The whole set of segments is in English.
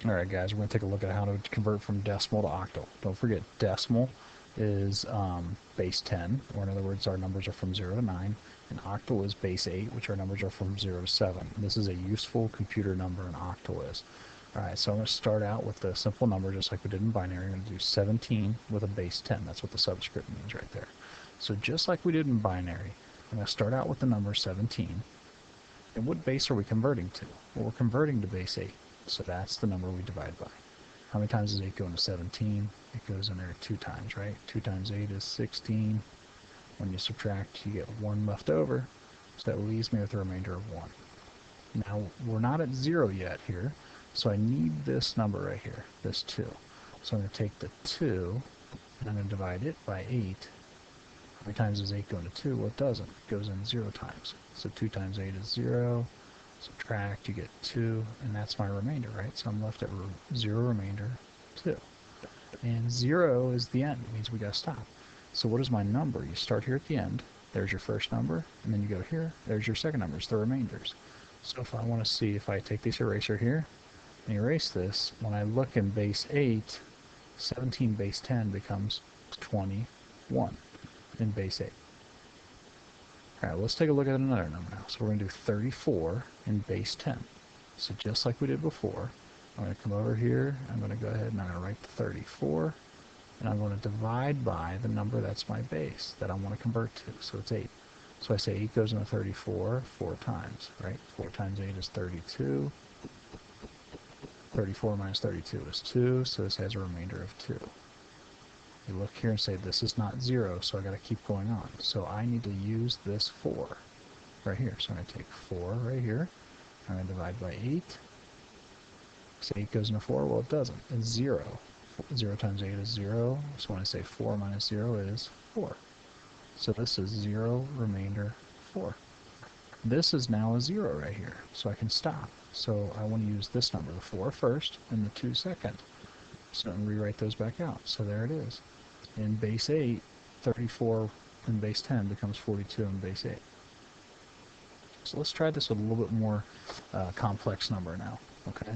Alright guys, we're going to take a look at how to convert from decimal to octal. Don't forget, decimal is base 10, or in other words, our numbers are from 0 to 9, and octal is base 8, which our numbers are from 0 to 7. This is a useful computer number, an octal is. Alright, so I'm going to start out with the simple number, just like we did in binary. I'm going to do 17 with a base 10. That's what the subscript means right there. So just like we did in binary, I'm going to start out with the number 17. And what base are we converting to? Well, we're converting to base 8. So that's the number we divide by. How many times does 8 go into 17? It goes in there 2 times, right? 2 times 8 is 16. When you subtract, you get 1 left over. So that leaves me with a remainder of 1. Now, we're not at 0 yet here, so I need this number right here, this 2. So I'm going to take the 2, and I'm going to divide it by 8. How many times does 8 go into 2? Well, it doesn't. It goes in 0 times. So 2 times 8 is 0. Subtract, you get 2, and that's my remainder, right? So I'm left at 0 remainder 2. And 0 is the end. It means we got to stop. So what is my number? You start here at the end. There's your first number, and then you go here. There's your second number. It's the remainders. So if I want to see, if I take this eraser here and erase this, when I look in base 8, 17 base 10 becomes 21 in base 8. Alright, let's take a look at another number now. So we're going to do 34 in base 10. So just like we did before, I'm going to come over here, I'm going to go ahead and I'm going to write the 34, and I'm going to divide by the number that's my base that I want to convert to. So it's 8. So I say 8 goes into 34 4 times, right? 4 times 8 is 32. 34 minus 32 is 2, so this has a remainder of 2. You look here and say this is not 0, so I got to keep going on. So I need to use this 4 right here. So I'm going to take 4 right here. I'm going to divide by 8. So 8 goes into 4. Well, it doesn't. It's 0. 0 times 8 is 0. So when I say 4 minus 0 is 4. So this is 0 remainder 4. This is now a 0 right here. So I can stop. So I want to use this number, the 4 first and the 2 second. So I'm rewrite those back out. So there it is. In base 8, 34 in base 10 becomes 42 in base 8. So let's try this with a little bit more complex number now. Okay,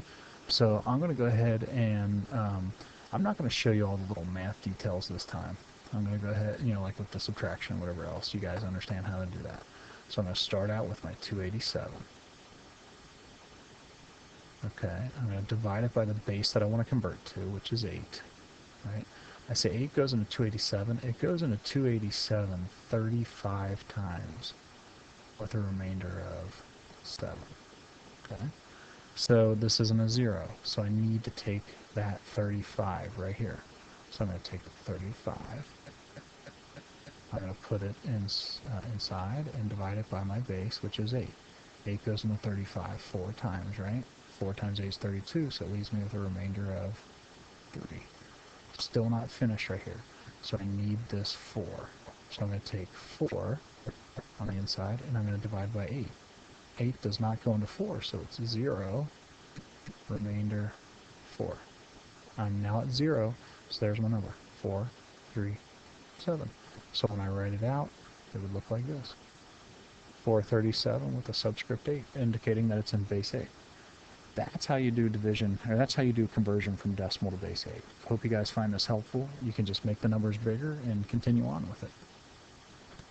so I'm going to go ahead and I'm not going to show you all the little math details this time. I'm going to go ahead, like with the subtraction, whatever else, you guys understand how to do that. So I'm going to start out with my 287. Okay, I'm going to divide it by the base that I want to convert to, which is 8. Right? I say 8 goes into 287. It goes into 287 35 times with a remainder of 7. Okay? So this isn't a 0, so I need to take that 35 right here. So I'm going to take the 35. I'm going to put it inside and divide it by my base, which is 8. 8 goes into 35 4 times, right? 4 times 8 is 32, so it leaves me with a remainder of 3. Still not finished right here. So I need this 4. So I'm going to take 4 on the inside, and I'm going to divide by 8. 8 does not go into 4, so it's 0, remainder 4. I'm now at 0, so there's my number, 4, 3, 7. So when I write it out, it would look like this. 437 with a subscript 8, indicating that it's in base 8. That's how you do division, or that's how you do conversion from decimal to base 8. Hope you guys find this helpful. You can just make the numbers bigger and continue on with it.